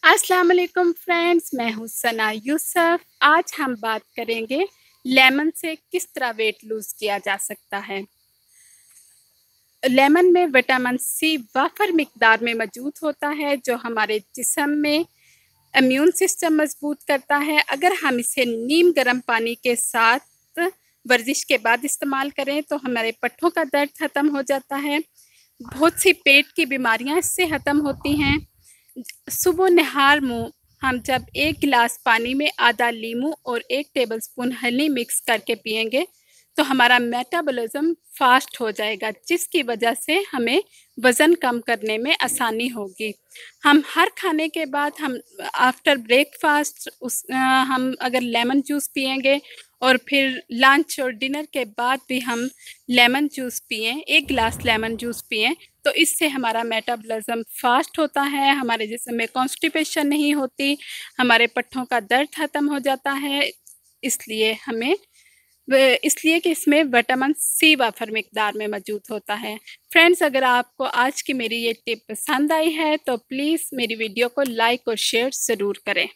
अस्सलाम वालेकुम फ्रेंड्स, मैं हूँ सना यूसुफ। आज हम बात करेंगे लेमन से किस तरह वेट लूज़ किया जा सकता है। लेमन में विटामिन सी वाफर मिकदार में मौजूद होता है जो हमारे जिस्म में इम्यून सिस्टम मजबूत करता है। अगर हम इसे नीम गर्म पानी के साथ वर्जिश के बाद इस्तेमाल करें तो हमारे पट्ठों का दर्द ख़त्म हो जाता है। बहुत सी पेट की बीमारियां इससे ख़त्म होती हैं। सुबह नहार मुँह हम जब एक गिलास पानी में आधा लीमू और 1 टेबलस्पून हनी मिक्स करके पिएंगे तो हमारा मेटाबॉलिज्म फास्ट हो जाएगा, जिसकी वजह से हमें वज़न कम करने में आसानी होगी। हम हर खाने के बाद हम आफ्टर ब्रेकफास्ट हम अगर लेमन जूस पिएंगे और फिर लंच और डिनर के बाद भी हम लेमन जूस पिएं, 1 गिलास लेमन जूस पिएं तो इससे हमारा मेटाबॉलिज्म फास्ट होता है, हमारे जिस्म में कॉन्स्टिपेशन नहीं होती, हमारे पट्ठों का दर्द ख़त्म हो जाता है। इसलिए कि इसमें विटामिन सी वाफर मिकदार में मौजूद होता है। फ्रेंड्स, अगर आपको आज की मेरी ये टिप पसंद आई है तो प्लीज़ मेरी वीडियो को लाइक और शेयर ज़रूर करें।